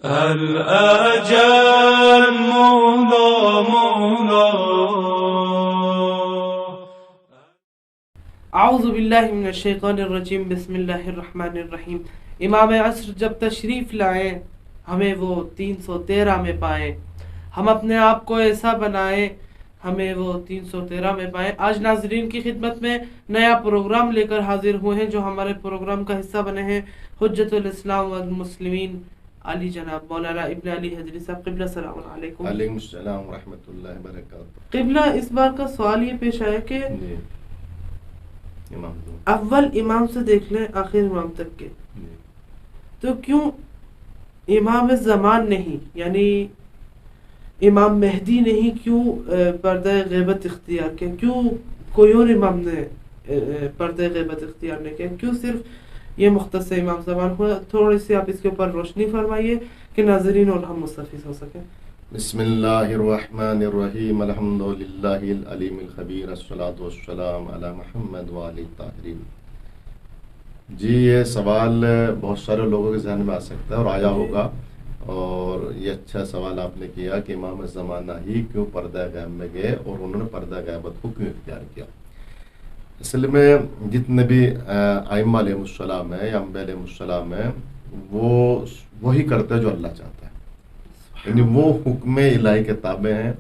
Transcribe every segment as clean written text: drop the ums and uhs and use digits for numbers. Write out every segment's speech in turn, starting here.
الأجل مولا مولا. اعوذ باللہ من الشیطان الرجیم. بسم اللہ الرحمن الرحیم. امام عصر جب تشریف لائیں ہمیں وہ 313 میں پائیں، ہم اپنے آپ کو ایسا بنائیں ہمیں وہ 313 میں پائیں. آج ناظرین کی خدمت میں نیا پروگرام لے کر حاضر ہوئے ہیں جو ہمارے پروگرام کا حصہ بنے ہیں حجت الاسلام والمسلمین علی جناب مولانا ابن علی حجری صاحب. قبلہ السلام علیکم. علیکم السلام ورحمۃ اللہ وبرکاتہ. قبلہ اس بار کا سوال یہ پیش آیا کہ اول امام سے دیکھ لیں آخر امام تک کے، تو کیوں امام زمان نہیں یعنی امام مہدی نہیں کیوں پردہ غیبت اختیار کیا؟ کیوں کوئی اور امام نے پردہ غیبت اختیار نہیں کیا؟ کیوں صرف یہ مختص امام زمان ہوا؟ تھوڑی سی آپ اس کے اوپر روشنی فرمائیے کہ ناظرین اور ہم مستفید ہو سکیں. بسم اللہ الرحمن الرحیم. الحمد للہ العلیم الخبیر. الصلاۃ والسلام علی محمد وآلہ الطاہرین. جی یہ سوال بہت سارے لوگوں کے ذہن میں آ سکتا ہے اور آیا ہوگا، اور یہ اچھا سوال آپ نے کیا کہ امام زمانہ ہی کیوں پردہ غیب میں گئے اور انہوں نے پردہ غیبت کو کیوں اختیار کیا. اصل میں جتنے بھی ائمہ علیہ السلام ہیں یا انبیاء علیہ السلام ہیں وہ وہی کرتے ہیں جو اللہ چاہتا ہے، یعنی وہ حکم الہی کے تابع ہیں.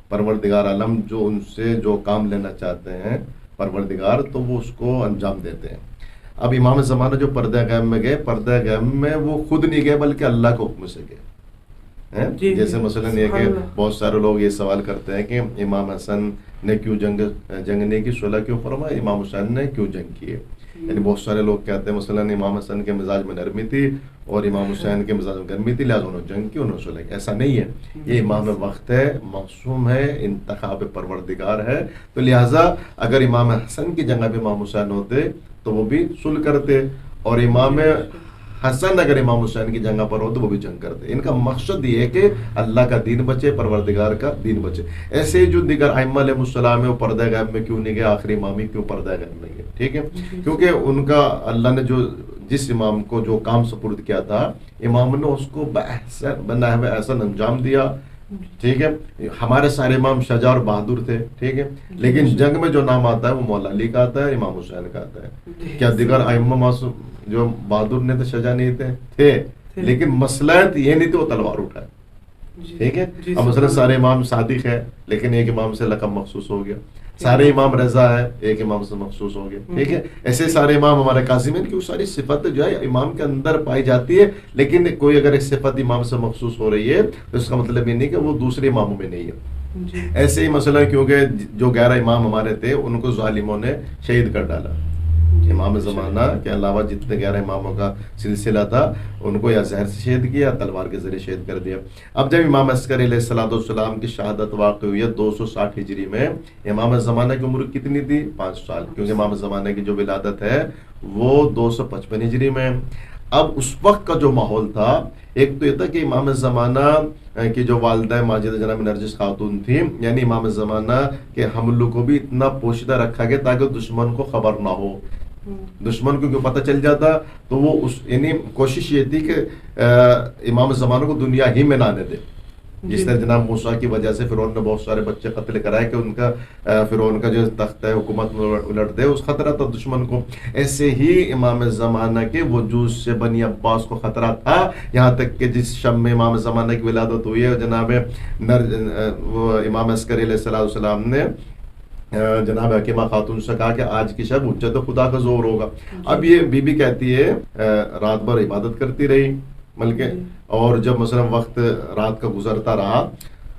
پروردگار عالم جو ان سے جو کام لینا چاہتے ہیں پروردگار، تو وہ اس کو انجام دیتے ہیں. اب امام زمانہ جو پردہ غیب میں گئے، پردہ غیب میں وہ خود نہیں گئے بلکہ اللہ کے حکم سے گئے. جیسے مثلا یہ کہ بہت سارے لوگ یہ سوال کرتے ہیں کہ امام حسن نے کیوں جنگ نہیں کی، صلح کیوں فرمایا، امام حسین نے کیوں جنگ کی ہے. یعنی بہت سارے لوگ کہتے ہیں مثلا امام حسن کے مزاج میں نرمی تھی اور امام حسین کے مزاج میں گرمی تھی، لہٰذا انہوں نے جنگ کی، انہوں نے صلح کی. ایسا نہیں ہے، یہ امام وقت ہے، معصوم ہے، انتخاب پروردگار ہے. تو لہٰذا اگر امام حسن کی جگہ پہ امام حسین ہوتے تو وہ بھی صلح کرتے، اور امام حسن اگر امام حسین کی جگہ پر ہو تو وہ بھی جنگ کرتے. ان کا مقصد یہ ہے کہ اللہ کا دین بچے، پروردگار کا دین بچے. ایسے ہی جو دیگر ائمہ علیہ السلام ہے وہ پردہ غیب میں کیوں نہیں گئے، آخری امام ہی کیوں پردہ غیب میں گئے؟ ٹھیک ہے، کیونکہ ان کا اللہ نے جس امام کو جو کام سپرد کیا تھا، امام نے اس کو بنائے ہوئے احسن انجام دیا. ٹھیک ہے، ہمارے سارے امام شجاع اور بہادر تھے، ٹھیک ہے، لیکن جنگ میں جو نام آتا ہے وہ مولا علی کا آتا ہے، امام حسین کا آتا ہے. کیا دیگر ائمہ معصوم جو بہادر نہیں تھے، شجاع نہیں تھے، لیکن مصلحت یہ نہیں تھی وہ تلوار اٹھائے. ٹھیک ہے، اب مثلا سارے امام صادق ہے لیکن ایک امام سے لقب مخصوص ہو گیا، سارے امام رضا ہے ایک امام سے مخصوص ہو گیا. ٹھیک ہے، ایسے سارے امام ہمارے قاسم ہیں کہ وہ ساری صفت جو ہے امام کے اندر پائی جاتی ہے، لیکن کوئی اگر ایک صفت امام سے مخصوص ہو رہی ہے تو اس کا مطلب یہ نہیں کہ وہ دوسرے اماموں میں نہیں ہے. ایسے ہی مثلا کیونکہ جو 11 امام ہمارے تھے ان کو ظالموں نے شہید کر ڈالا. امام زمانہ کے علاوہ جتنے 11 اماموں کا سلسلہ تھا ان کو یا زہر سے شہید کیا، تلوار کے ذریعے شہید کر دیا. اب جب امام عسکری علیہ السلام کی شہادت واقع ہوئی ہے 260 ہجری میں، امام زمانہ کی عمر کتنی تھی؟ 5 سال، کیونکہ امام زمانہ کی جو ولادت ہے وہ 255 ہجری میں. اب اس وقت کا جو ماحول تھا، ایک تو یہ تھا کہ امام زمانہ کی جو والدہ ماجدہ جناب نرجس خاتون تھی، یعنی امام زمانہ کے حملوں کو بھی اتنا پوشیدہ رکھا گیا تاکہ دشمن کو خبر نہ ہو. دشمن کو پتہ چل جاتا تو وہ یعنی کوشش یہ تھی کہ امام زمانہ کو دنیا ہی میں نہ آنے دے. جس طرح جناب موسیٰ کی وجہ سے فرعون نے بہت سارے بچے قتل کرائے کہ ان کا فرعون کا جو تخت ہے حکومت الٹ دے، اس خطرہ تھا دشمن کو. ایسے ہی امام زمانہ کے وجود سے بنی عباس کو خطرہ تھا، یہاں تک کہ جس شب میں امام زمانہ کی ولادت ہوئی ہے جناب امام عسکری علیہ السلام نے جناب حکیمہ خاتون سے کہا کہ آج کی شب حجت خدا کا زور ہوگا. اب یہ بی بی کہتی ہے رات بھر عبادت کرتی رہی بلکہ، اور جب مثلا وقت رات کا گزرتا رہا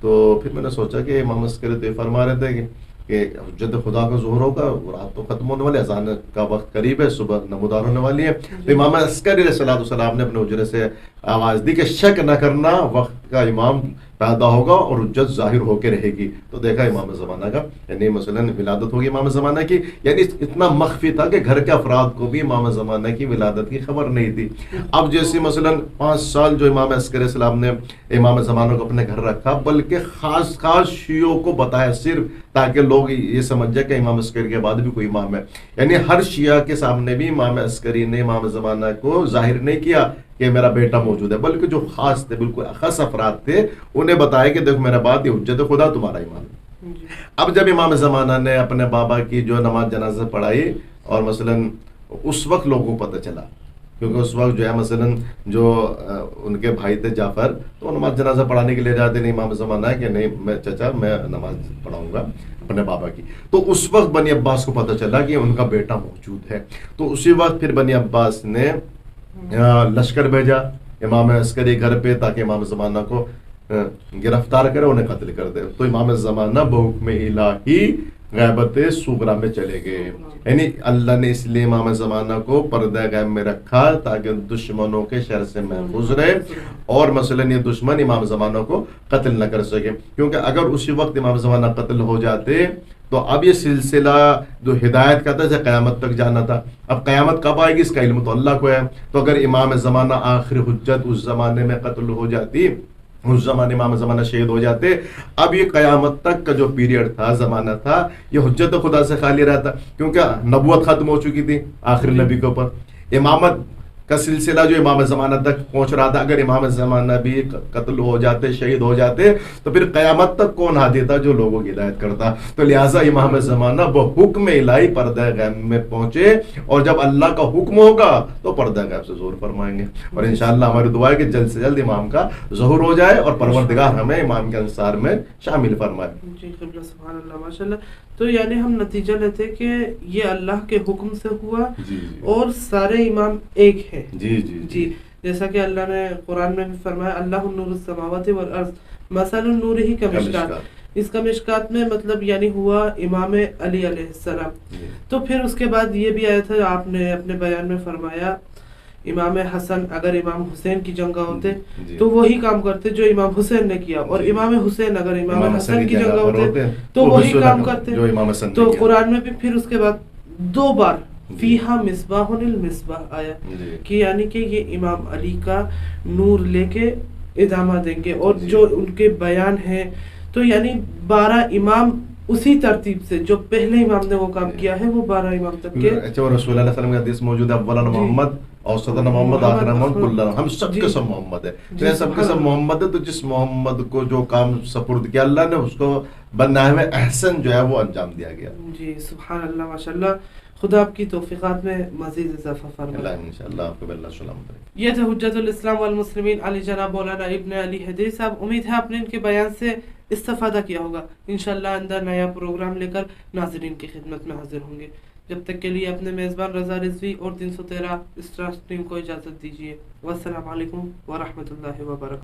تو پھر میں نے سوچا کہ امام عسکری تو فرما رہے تھے کہ حجت خدا کا ظہور ہوگا، رات تو ختم ہونے والی، اذان کا وقت قریب ہے، صبح نمودار ہونے والی ہے. تو امام عسکری علیہ السلام نے اپنے حجرے سے آواز دی کہ شک نہ کرنا، وقت کا امام پیدا ہوگا اور حجت ظاہر ہو کے رہے گی. تو دیکھا امام زمانہ کا یعنی مثلا ولادت ہوگی امام زمانہ کی، یعنی اتنا مخفی تھا کہ گھر کے افراد کو بھی امام زمانہ کی ولادت کی خبر نہیں تھی. اب جیسے مثلا 5 سال جو امام عسکری السلام نے امام زمانہ کو اپنے گھر رکھا، بلکہ خاص شیعوں کو بتایا صرف تاکہ لوگ یہ سمجھ جائے کہ امام عسکری کے بعد بھی کوئی امام ہے. یعنی ہر شیعہ کے سامنے بھی امام عسکری نے امام زمانہ کو ظاہر نہیں کیا کہ میرا بیٹا موجود ہے، بلکہ جو خاص تھے، بالکل اخص افراد تھے، انہیں بتایا کہ دیکھو میرا بات، یہ حجت خدا تمہارا امام ہے۔ اب جب امام زمانہ نے اپنے بابا کی جو نماز جنازہ پڑھائی، اور مثلاً اس وقت لوگوں کو پتہ چلا، کیونکہ اس وقت جو ہے مثلاً جو ان کے بھائی تھے جعفر، تو وہ نماز جنازہ پڑھانے کے لیے جاتے نہیں، امام زمانہ ہے کہ نہیں میں چچا میں نماز پڑھاؤں گا اپنے بابا کی۔ تو اس وقت بنی عباس کو پتہ چلا کہ ان کا بیٹا موجود ہے، تو اسی وقت پھر بنی عباس نے لشکر بھیجا امام عسکری گھر پہ، تاکہ امام زمانہ کو گرفتار کرے، انہیں قتل کر دے۔ تو امام زمانہ بحکم الہی غیبت صغریٰ میں چلے گئے، یعنی اللہ نے اس لیے امام زمانہ کو پردہ غیب میں رکھا تاکہ دشمنوں کے شر سے محفوظ رہے، اور مثلاً یہ دشمن امام زمانہ کو قتل نہ کر سکے، کیونکہ اگر اسی وقت امام زمانہ قتل ہو جاتے تو اب یہ سلسلہ جو ہدایت کا تھا جیسے قیامت تک جانا تھا، اب قیامت کب آئے گی اس کا علم تو اللہ کو ہے۔ تو اگر امام زمانہ آخر حجت اس زمانے میں قتل ہو جاتی، اس زمانے امام زمانہ شہید ہو جاتے، اب یہ قیامت تک کا جو پیریڈ تھا، زمانہ تھا، یہ حجت خدا سے خالی رہتا، کیونکہ نبوت ختم ہو چکی تھی آخر نبی کے اوپر۔ امامت کا سلسلہ جو امام زمانہ تک پہنچ رہا تھا، اگر امام زمانہ بھی قتل ہو جاتے، شہید ہو جاتے، تو پھر قیامت تک کون ہادی تھا جو لوگوں کی ہدایت کرتا؟ تو لہٰذا امام زمانہ بحکم الہی پردہ غیب میں پہنچے، اور جب اللہ کا حکم ہوگا تو پردہ غیب سے ظہور فرمائیں گے، اور انشاءاللہ ہماری دعا ہے کہ جلد سے جلد امام کا ظہور ہو جائے اور پروردگار ہمیں امام کے انصار میں شامل فرمائے۔ جی قبلہ، سبحان اللہ، ماشاءاللہ۔ تو یعنی ہم نتیجہ لیتے کہ یہ اللہ کے حکم سے ہوا، جی اور سارے امام ایک ہیں۔ جی جی جی، جیسا کہ اللہ نے قرآن میں بھی فرمایا اللہ نور السماوات والارض مثل نورہ کمشکات، اس کا مشکات میں مطلب یعنی ہوا امام علی علیہ السلام۔ تو پھر اس کے بعد یہ بھی آیا تھا، آپ نے اپنے بیان میں فرمایا امام حسن اگر امام حسین کی جنگہ ہوتے تو وہی کام کرتے جو امام حسین نے کیا، اور امام حسین اگر امام حسن کی جنگہ ہوتے تو وہی کام کرتے جو امام حسن نے تو کیا۔ قرآن میں بھی پھر اس کے بعد 2 بار فیہا مصباح المصباح آیا، کہ یعنی کہ یہ امام علی کا نور لے کے ادامہ دیں گے، اور جو ان کے بیان ہیں تو یعنی 12 امام اسی ترتیب سے جو پہلے امام نے وہ کام کیا ہے وہ 12 امام تک کے۔ اچھا، وہ رسول اللہ صلی اللہ علیہ وسلم کا حدیث موجود ہے، اولا محمد، اوسطا محمد، آخر محمد، کلنا، ہم سب کے سب محمد ہے، تو یہ سب کے سب محمد ہے۔ تو جس محمد کو جو کام سپرد کیا اللہ نے، اس کو بنائے ہوئے احسن جو ہے وہ انجام دیا گیا۔ جی سبحان اللہ، ماشاءاللہ، خدا آپ کی توفیقات میں مزید اضافہ فرمائے۔ اللہ انشاءاللہ آپ کو اللہ سلامت رکھے۔ یہ تھے حجت الاسلام والمسلمین علی جناب مولانا ابن علی حیدری صاحب۔ امید ہے آپ نے ان کے بیان سے استفادہ کیا ہوگا۔ انشاءاللہ اندر نیا پروگرام لے کر ناظرین کی خدمت میں حاضر ہوں گے۔ جب تک کے لیے اپنے میزبان رضا رضوی اور 313 اسٹار ٹیم کو اجازت دیجیے۔ والسلام علیکم ورحمۃ اللہ وبرکاتہ۔